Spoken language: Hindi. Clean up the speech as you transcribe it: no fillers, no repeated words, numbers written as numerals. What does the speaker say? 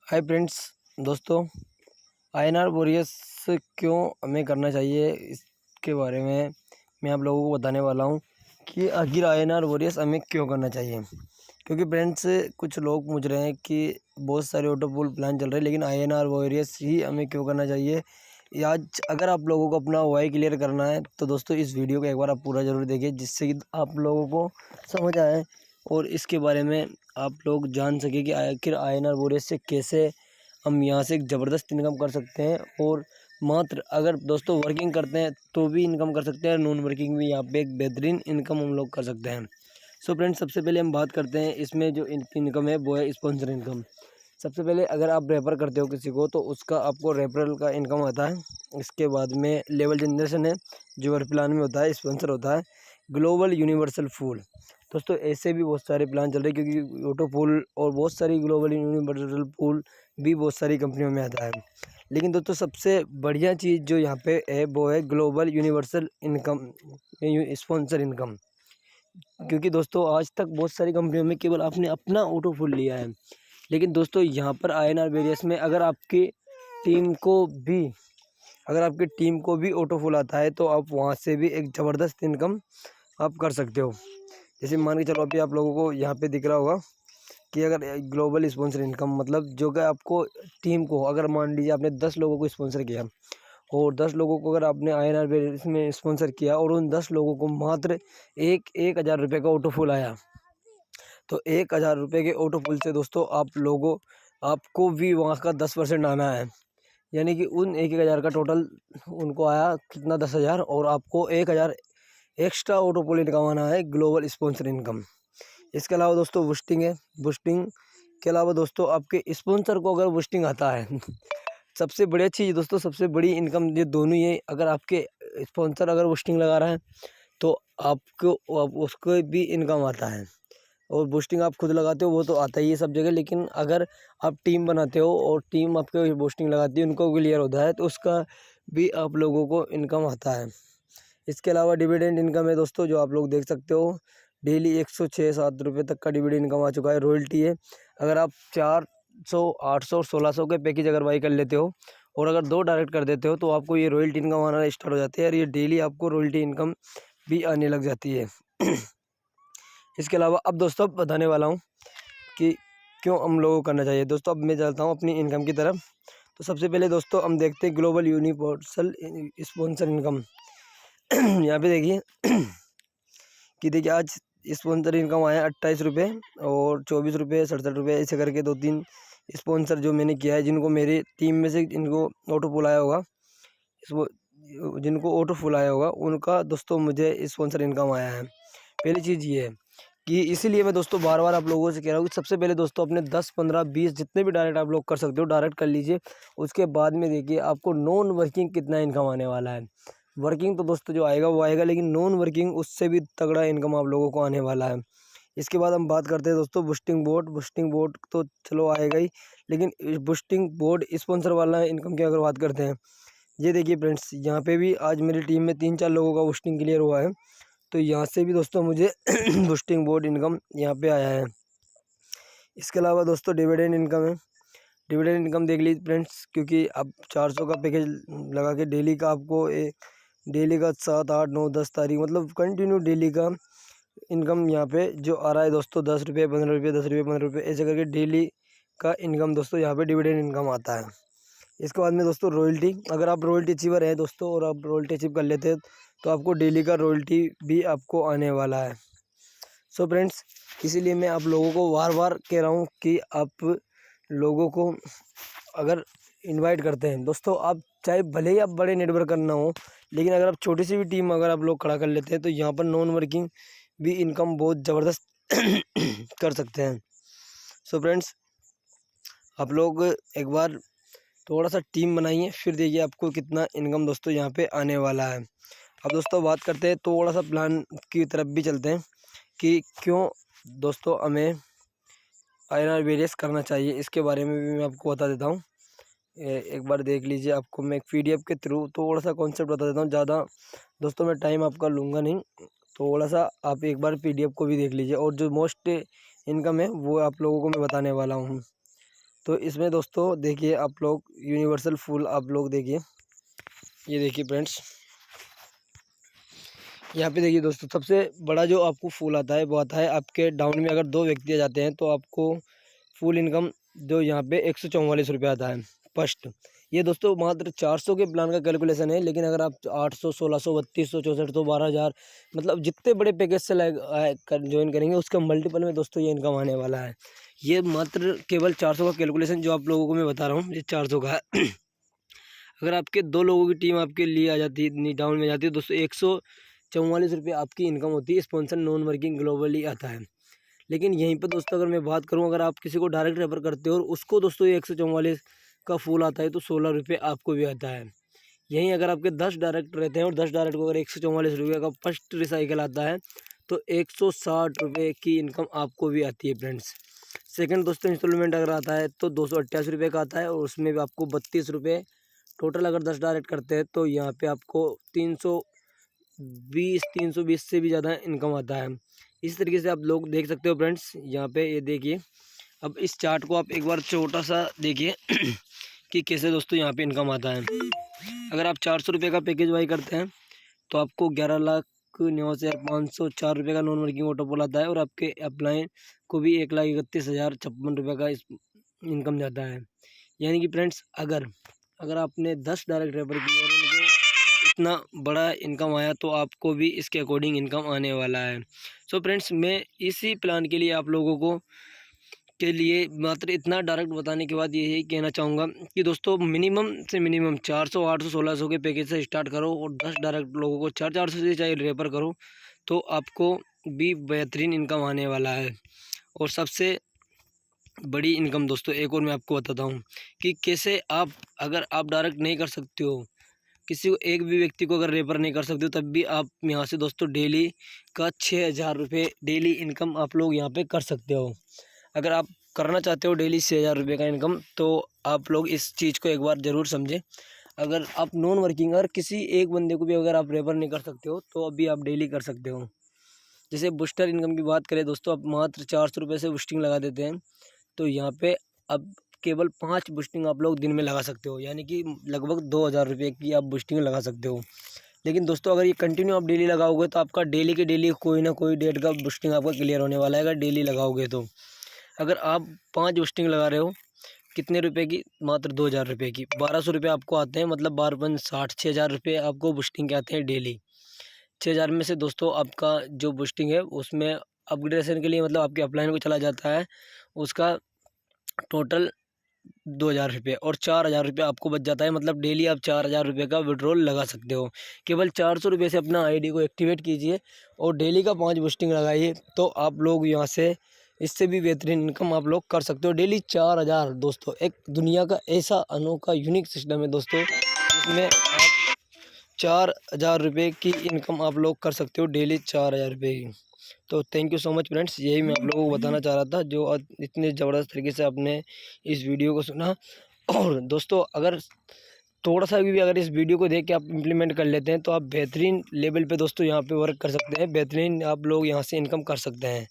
हाय फ्रेंड्स, दोस्तों। आईएनआर वॉरियर्स क्यों हमें करना चाहिए, इसके बारे में मैं आप लोगों को बताने वाला हूँ कि आखिर आईएनआर वॉरियर्स हमें क्यों करना चाहिए। क्योंकि फ्रेंड्स, कुछ लोग पूछ रहे हैं कि बहुत सारे ऑटो पूल प्लान चल रहे हैं, लेकिन आईएनआर वॉरियर्स ही हमें क्यों करना चाहिए। आज अगर आप लोगों को अपना वाई क्लियर करना है तो दोस्तों इस वीडियो को एक बार आप पूरा ज़रूर देखिए, जिससे कि आप लोगों को समझ आए और इसके बारे में आप लोग जान सके कि आखिर आईएनआर वॉरियर्स से कैसे हम यहाँ से एक ज़बरदस्त इनकम कर सकते हैं। और मात्र अगर दोस्तों वर्किंग करते हैं तो भी इनकम कर सकते हैं, नॉन वर्किंग भी यहाँ पे एक बेहतरीन इनकम हम लोग कर सकते हैं। सो फ्रेंड्स, सबसे पहले हम बात करते हैं इसमें जो इनकम है वो है स्पॉन्सर इनकम। सबसे पहले अगर आप रेफर करते हो किसी को तो उसका आपको रेफरल का इनकम आता है। इसके बाद में लेवल जनरेशन है जो वर्क प्लान में होता है, स्पॉन्सर होता है ग्लोबल यूनिवर्सल पूल। दोस्तों ऐसे भी बहुत सारे प्लान चल रहे हैं, क्योंकि ऑटो पूल और बहुत सारी ग्लोबल यूनिवर्सल पूल भी बहुत सारी कंपनियों में आता है। लेकिन दोस्तों सबसे बढ़िया चीज़ जो यहाँ पे है वो है global universal income, sponsor income. क्योंकि दोस्तों आज तक बहुत सारी कंपनियों में केवल आपने अपना ऑटो पूल लिया है, लेकिन दोस्तों यहाँ पर आईएनआर वेरियस में टीम को भी अगर आपकी टीम को भी ऑटो पूल आता है तो आप वहाँ से भी एक ज़बरदस्त इनकम आप कर सकते हो। जैसे मान के चलो, अभी आप लोगों को यहाँ पे दिख रहा होगा कि अगर ग्लोबल स्पॉन्सर इनकम मतलब जो कि आपको टीम को, अगर मान लीजिए आपने 10 लोगों को स्पॉन्सर किया और 10 लोगों को अगर आपने आईएनआर बेसिस में स्पॉन्सर किया और उन 10 लोगों को मात्र 1,000 रुपये का ऑटो पूल आया, तो 1,000 रुपये के ऑटो पूल से दोस्तों आपको भी वहाँ का 10% आना है। यानी कि उन 1,000 का टोटल उनको आया कितना, 10,000, और आपको 1,000 एक्स्ट्रा ऑटो पूल इनकम आना है, ग्लोबल स्पॉन्सर इनकम। इसके अलावा दोस्तों बूस्टिंग है। बूस्टिंग के अलावा दोस्तों आपके स्पॉन्सर को अगर बूस्टिंग आता है सबसे बढ़िया चीज़ दोस्तों, सबसे बड़ी इनकम ये दोनों ही है। अगर आपके स्पॉन्सर अगर बूस्टिंग लगा रहा है तो उसको भी इनकम आता है, और बूस्टिंग आप खुद लगाते हो वो तो आता ही है सब जगह। लेकिन अगर आप टीम बनाते हो और टीम आपके बूस्टिंग लगाती है, उनको क्लियर होता है, तो उसका भी आप लोगों को इनकम आता है। इसके अलावा डिविडेंड इनकम है दोस्तों, जो आप लोग देख सकते हो डेली 106-107 रुपये तक का डिविडेंड इनकम आ चुका है। रॉयल्टी है, अगर आप 400, 800 और 1600 के पैकेज अगर बाई कर लेते हो और अगर 2 डायरेक्ट कर देते हो तो आपको ये रॉयल्टी इनकम आना स्टार्ट हो जाती है, और ये डेली आपको रॉयल्टी इनकम भी आने लग जाती है। इसके अलावा अब दोस्तों बताने वाला हूँ कि क्यों हम लोगों को करना चाहिए। दोस्तों अब मैं चलता हूँ अपनी इनकम की तरफ। तो सबसे पहले दोस्तों हम देखते हैं ग्लोबल यूनिवर्सल स्पॉन्सर इनकम। यहाँ पे देखिए कि देखिए आज स्पॉन्सर इनकम आया 28 रुपये और 24 रुपये, 67 रुपये, ऐसे करके 2-3 स्पॉन्सर जो मैंने किया है, जिनको मेरी टीम में से जिनको ऑटो पूल आया होगा, जिनको ऑटो पूल आया होगा उनका दोस्तों मुझे स्पॉन्सर इनकम आया है। पहली चीज़ ये है कि इसीलिए मैं दोस्तों बार बार आप लोगों से कह रहा हूँ कि सबसे पहले दोस्तों अपने 10, 15, 20 जितने भी डायरेक्ट आप लोग कर सकते हो डायरेक्ट कर लीजिए। उसके बाद में देखिए आपको नॉन वर्किंग कितना इनकम आने वाला है। वर्किंग तो दोस्तों जो आएगा वो आएगा, लेकिन नॉन वर्किंग उससे भी तगड़ा इनकम आप लोगों को आने वाला है। इसके बाद हम बात करते हैं दोस्तों बूस्टिंग बोर्ड। बूस्टिंग बोर्ड तो चलो आएगा ही, लेकिन बूस्टिंग बोर्ड स्पॉन्सर वाला इनकम की अगर बात करते हैं, ये देखिए फ्रेंड्स, यहाँ पे भी आज मेरी टीम में 3-4 लोगों का बूस्टिंग क्लियर हुआ है, तो यहाँ से भी दोस्तों मुझे बूस्टिंग बोर्ड इनकम यहाँ पे आया है। इसके अलावा दोस्तों डिविडेंड इनकम है। डिविडेंड इनकम देख लीजिए फ्रेंड्स, क्योंकि आप 400 का पैकेज लगा के डेली का आपको डेली का 7, 8, 9, 10 तारीख मतलब कंटिन्यू डेली का इनकम यहाँ पे जो आ रहा है दोस्तों, 10 रुपये, 15 रुपये, 10 रुपये, 15 रुपये, ऐसे करके डेली का इनकम दोस्तों यहाँ पे डिविडेंड इनकम आता है। इसके बाद में दोस्तों रॉयल्टी, अगर आप रॉयल्टी अचीवर हैं दोस्तों और आप रॉयल्टी अचीव कर लेते हैं तो आपको डेली का रॉयल्टी भी आपको आने वाला है। सो फ्रेंड्स, इसीलिए मैं आप लोगों को बार बार कह रहा हूँ कि आप लोगों को अगर इनवाइट करते हैं दोस्तों, आप चाहे भले ही आप बड़े नेटवर्क करना हो, लेकिन अगर आप छोटी सी भी टीम अगर आप लोग खड़ा कर लेते हैं तो यहाँ पर नॉन वर्किंग भी इनकम बहुत ज़बरदस्त कर सकते हैं। सो फ्रेंड्स, आप लोग एक बार थोड़ा सा टीम बनाइए, फिर देखिए आपको कितना इनकम दोस्तों यहाँ पे आने वाला है। अब दोस्तों बात करते हैं थोड़ा सा प्लान की तरफ भी चलते हैं कि क्यों दोस्तों हमें आईएनआर वेरियस करना चाहिए। इसके बारे में भी मैं आपको बता देता हूँ। एक बार देख लीजिए, आपको मैं एक पीडीएफ के थ्रू थोड़ा सा कॉन्सेप्ट बता देता हूँ। ज़्यादा दोस्तों मैं टाइम आपका लूँगा नहीं, थोड़ा सा आप एक बार पीडीएफ को भी देख लीजिए, और जो मोस्ट इनकम है वो आप लोगों को मैं बताने वाला हूँ। तो इसमें दोस्तों देखिए आप लोग यूनिवर्सल फूल आप लोग देखिए, ये देखिए फ्रेंड्स, यहाँ पे देखिए दोस्तों सबसे बड़ा जो आपको फूल आता है वो आता है आपके डाउन में। अगर 2 व्यक्ति आ जाते हैं तो आपको फुल इनकम जो यहाँ पे 144 रुपये आता है फर्स्ट। ये दोस्तों मात्र 400 के प्लान का कैलकुलेशन है, लेकिन अगर आप 800, 1600, 3200, 6400, 12,000 मतलब जितने बड़े पैकेज से ज्वाइन करेंगे उसका मल्टीपल में दोस्तों ये इनकम आने वाला है। ये मात्र केवल 400 का कैलकुलेशन जो आप लोगों को मैं बता रहा हूँ, ये 400 का है। अगर आपके 2 लोगों की टीम आपके लिए आ जाती है, डाउन में जाती है दोस्तों, 144 रुपये आपकी इनकम होती है। स्पॉन्सर नॉन वर्किंग ग्लोबली आता है। लेकिन यहीं पर दोस्तों अगर मैं बात करूं, अगर आप किसी को डायरेक्ट रेफर करते हो और उसको दोस्तों ये 144 का फूल आता है तो 16 रुपये आपको भी आता है। यहीं अगर आपके 10 डायरेक्ट रहते हैं और 10 डायरेक्ट को अगर 144 रुपये का फर्स्ट रिसाइकल आता है तो 160 रुपये की इनकम आपको भी आती है फ्रेंड्स। सेकंड दोस्तों इंस्टॉलमेंट अगर आता है तो 288 रुपये का आता है और उसमें भी आपको 32 रुपये टोटल। अगर 10 डायरेक्ट करते हैं तो यहाँ पे आपको 320 से भी ज़्यादा इनकम आता है। इस तरीके से आप लोग देख सकते हो फ्रेंड्स, यहाँ पे ये देखिए। अब इस चार्ट को आप एक बार छोटा सा देखिए कि कैसे दोस्तों यहाँ पे इनकम आता है। अगर आप 400 रुपये का पैकेज बाई करते हैं तो आपको 11,89,504 रुपये का नॉन वर्किंग ऑटोपोल आता है और आपके अपलाइन को भी 1,31,056 रुपये का इनकम जाता है। यानी कि फ्रेंड्स अगर आपने 10 डायरेक्ट रेफर किए और उनको इतना बड़ा इनकम आया तो आपको भी इसके अकॉर्डिंग इनकम आने वाला है। सो फ्रेंड्स मैं इसी प्लान के लिए आप लोगों को के लिए मात्र इतना डायरेक्ट बताने के बाद यही कहना चाहूँगा कि दोस्तों मिनिमम से मिनिमम 400, 800, 1600 के पैकेज से स्टार्ट करो और 10 डायरेक्ट लोगों को 400 से चाहे रेफर करो तो आपको भी बेहतरीन इनकम आने वाला है। और सबसे बड़ी इनकम दोस्तों एक और मैं आपको बताता हूँ कि कैसे अगर आप डायरेक्ट नहीं कर सकते हो, किसी को एक भी व्यक्ति को अगर रेफर नहीं कर सकते हो, तब भी आप यहाँ से दोस्तों डेली का 6,000 रुपये डेली इनकम आप लोग यहाँ पे कर सकते हो। अगर आप करना चाहते हो डेली 6,000 रुपये का इनकम तो आप लोग इस चीज़ को एक बार ज़रूर समझें। अगर आप नॉन वर्किंग अगर किसी एक बंदे को भी अगर आप रेफर नहीं कर सकते हो तो अभी आप डेली कर सकते हो। जैसे बूस्टर इनकम की बात करें दोस्तों, आप मात्र 400 रुपये से बूस्टिंग लगा देते हैं तो यहाँ पे अब केवल 5 बूस्टिंग आप लोग दिन में लगा सकते हो, यानी कि लगभग 2,000 रुपये की आप बूस्टिंग लगा सकते हो। लेकिन दोस्तों अगर ये कंटिन्यू आप डेली लगाओगे तो आपका डेली के डेली कोई ना कोई डेट का बूस्टिंग आपका क्लियर होने वाला है अगर डेली लगाओगे तो। अगर आप 5 बूस्टिंग लगा रहे हो कितने रुपए की, मात्र 2,000 रुपये की, 1,200 रुपये आपको आते हैं, मतलब 12×5 = 6,000 रुपये आपको बूस्टिंग के आते हैं डेली। 6,000 में से दोस्तों आपका जो बूस्टिंग है उसमें अपग्रेडेशन के लिए मतलब आपके अपलाइन को चला जाता है, उसका टोटल 2,000 रुपये और 4,000 रुपये आपको बच जाता है। मतलब डेली आप 4,000 रुपये का विड्रॉल लगा सकते हो। केवल 400 रुपये से अपना आईडी को एक्टिवेट कीजिए और डेली का 5 बूस्टिंग लगाइए तो आप लोग यहाँ से इससे भी बेहतरीन इनकम आप लोग कर सकते हो। डेली 4,000 दोस्तों, एक दुनिया का ऐसा अनोखा यूनिक सिस्टम है दोस्तों जिसमें आप 4,000 रुपये की इनकम आप लोग कर सकते हो, डेली 4,000 रुपये की। तो thank you so much friends, यही मैं आप लोगों को बताना चाह रहा था जो इतने ज़बरदस्त तरीके से आपने इस वीडियो को सुना। और दोस्तों अगर थोड़ा सा भी अगर इस वीडियो को देख के आप इम्प्लीमेंट कर लेते हैं तो आप बेहतरीन लेवल पे दोस्तों यहाँ पे वर्क कर सकते हैं, बेहतरीन आप लोग यहाँ से इनकम कर सकते हैं।